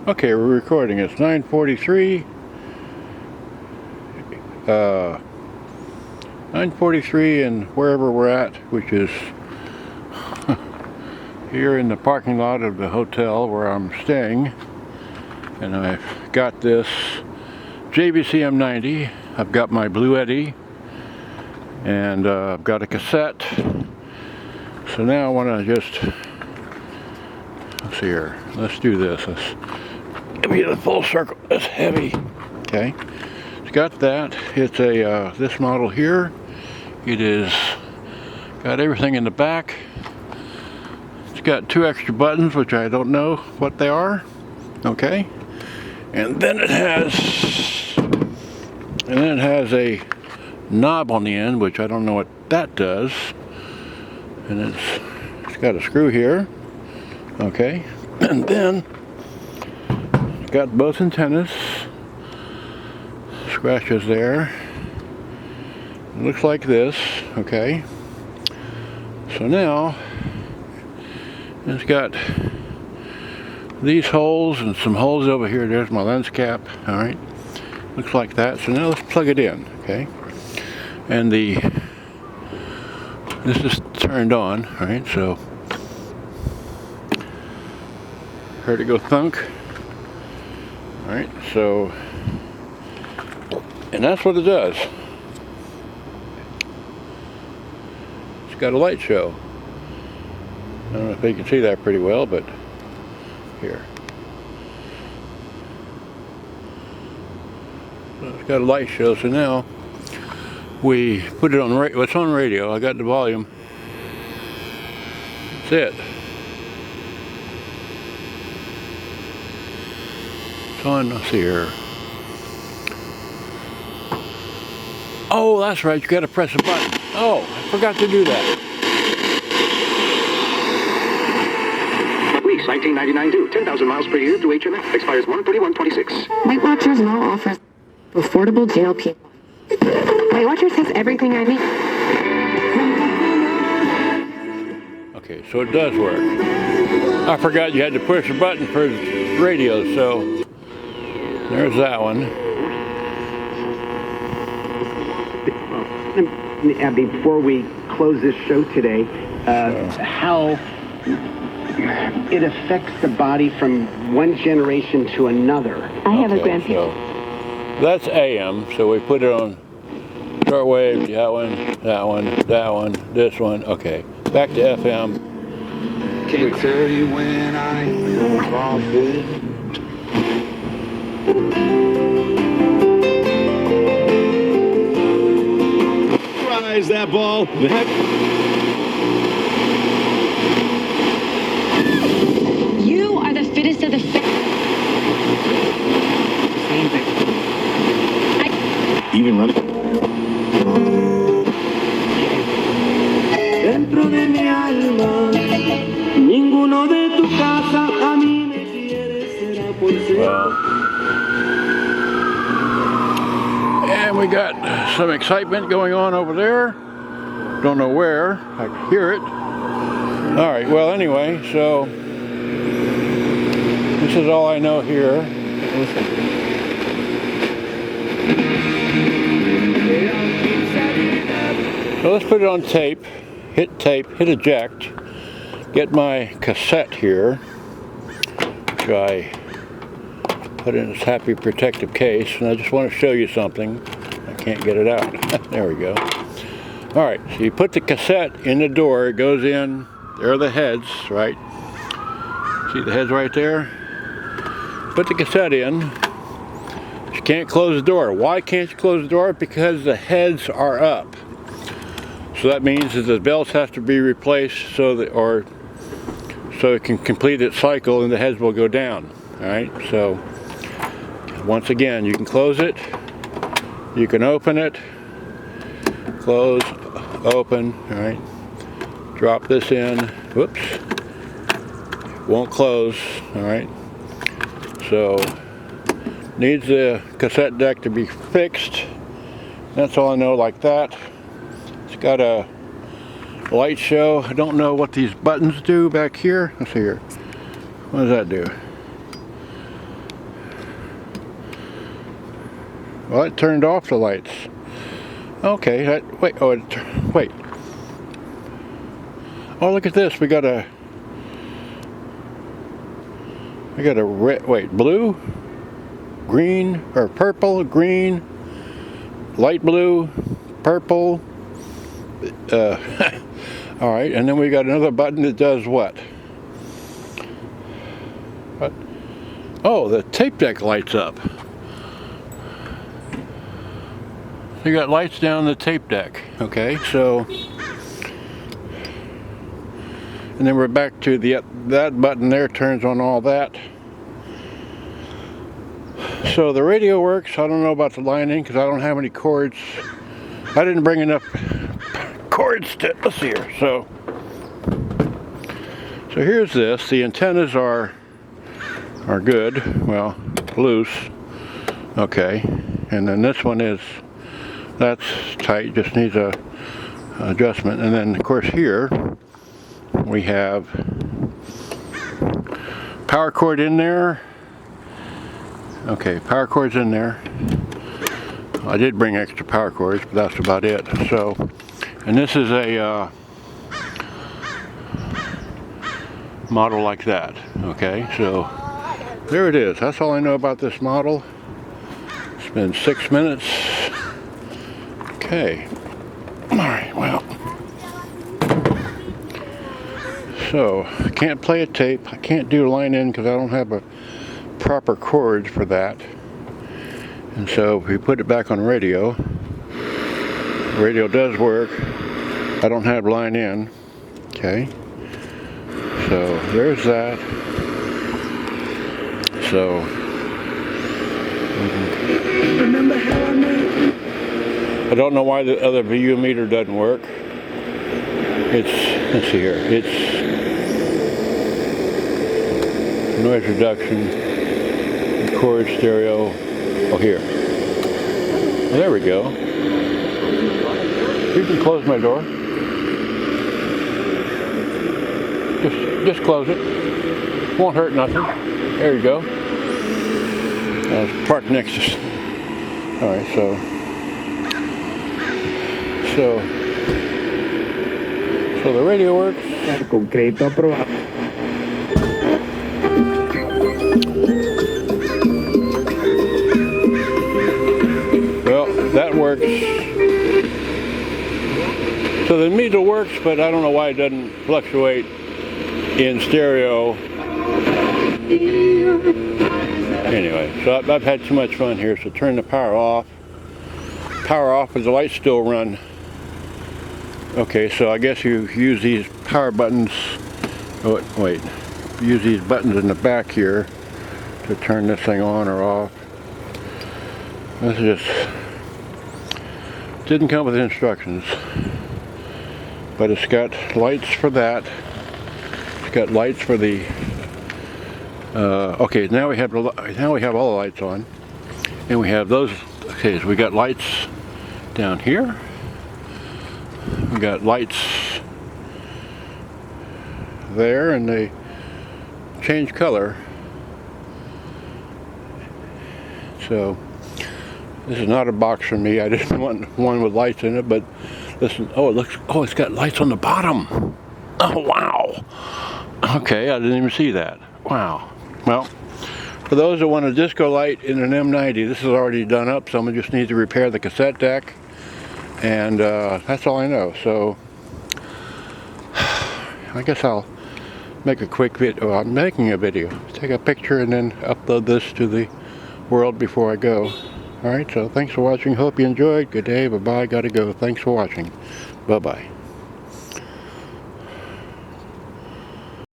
Okay, we're recording. It's 9:43. 9:43 and wherever we're at, which is here in the parking lot of the hotel where I'm staying. And I've got this JVC M90. I've got my Blewett, and I've got a cassette. So now I want to just, let's see here. Let's do this. Let's be the full circle. It's heavy. Okay. It's got that. It's a this model here. It is got everything in the back. It's got 2 extra buttons, which I don't know what they are. Okay. And then it has a knob on the end, which I don't know what that does. And it's got a screw here. Okay. And then it's got both antennas. Scratches there. It looks like this. Okay. So now it's got these holes and some holes over here. There's my lens cap. All right. Looks like that. So now let's plug it in. Okay. And this is turned on. All right. So heard it go thunk. All right. So, and that's what it does. It's got a light show. I don't know if you can see that pretty well, but here. So it's got a light show, so now we put it on radio. It's on radio. I got the volume. That's it. It's on, let's see here. Oh, that's right, you gotta press a button. Oh, I forgot to do that. Lease 1999 due, 10,000 miles per year through HMF. Expires 1/31/26. Weight Watchers now offers affordable JLP. Weight Watchers has everything I need. Okay, so it does work. I forgot you had to push a button for the radio, so there's that one. Before we close this show today, how it affects the body from one generation to another. I have a grandparent. So that's AM, so we put it on shortwave, that one, this one. Okay, back to FM. Can't tell you when I fall good. Rise that ball. You are the fittest of the fit. Even running. Dentro de mi alma, ninguno de tu casa a mí me quiere, será por ser. And we got some excitement going on over there. Don't know where. I can hear it. All right. Well, anyway, so this is all I know here. So let's put it on tape. Hit eject. Get my cassette here, which I put in this happy protective case, and I just want to show you something. I can't get it out. There we go. All right, so you put the cassette in the door. It goes in. There are the heads, right? See the heads right there? Put the cassette in. You can't close the door. Why can't you close the door? Because the heads are up. So that means that the belts have to be replaced so it can complete its cycle and the heads will go down. All right, so once again, you can close it, you can open it, close, open, all right. Drop this in, whoops, won't close, all right. So, needs the cassette deck to be fixed. That's all I know, like that. It's got a light show. I don't know what these buttons do back here. Let's see here. What does that do? Well, it turned off the lights. Okay, wait. Oh, look at this. We got a red. Wait, blue, green, or purple, green, light blue, purple. All right, and then we got another button that does what? What? Oh, the tape deck lights up. You got lights down the tape deck. Okay, so, and then we're back to that button there turns on all that. So the radio works. I don't know about the lining because I don't have any cords. I didn't bring enough cords to, let's see here. So here's this. The antennas are good. Well, loose. Okay, and then this one is, that's tight, just needs a adjustment. And then of course here we have power cord in there. Okay, power cord's in there. I did bring extra power cords, but that's about it. So, and this is a model like that. Okay, so there it is. That's all I know about this model. It's been 6 minutes. Okay. All right, well. So, I can't play a tape. I can't do line in because I don't have a proper cords for that. And so, if we put it back on radio, the radio does work. I don't have line in. Okay. So, there's that. So, Remember how I met? I don't know why the other VU meter doesn't work. It's, let's see here, it's noise reduction, record stereo, oh here. Well, there we go. You can close my door. Just close it. Won't hurt nothing. There you go. Park next to. All right, so the radio works. Con crédito aprobado. Well, that works. So the meter works, but I don't know why it doesn't fluctuate in stereo. Anyway, so I've had too much fun here, so turn the power off. Power off, but the lights still run. Okay, so I guess you use these power buttons. Oh, wait. Use these buttons in the back here to turn this thing on or off. This just didn't come with instructions, but it's got lights for that. It's got lights for the. Okay, now we have all the lights on, and we have those. Okay, so we got lights down here. We got lights there, and they change color. So this is not a box for me. I didn't want one with lights in it, but listen. Oh, it looks. Oh, it's got lights on the bottom. Oh, wow. Okay, I didn't even see that. Wow. Well, for those that want a disco light in an M90, this is already done up. Someone just needs to repair the cassette deck, and that's all I know. So I guess I'll make a quick video. I'm making a video. Take a picture and then upload this to the world before I go. All right, so thanks for watching. Hope you enjoyed. Good day. Bye-bye. Gotta go. Thanks for watching. Bye-bye.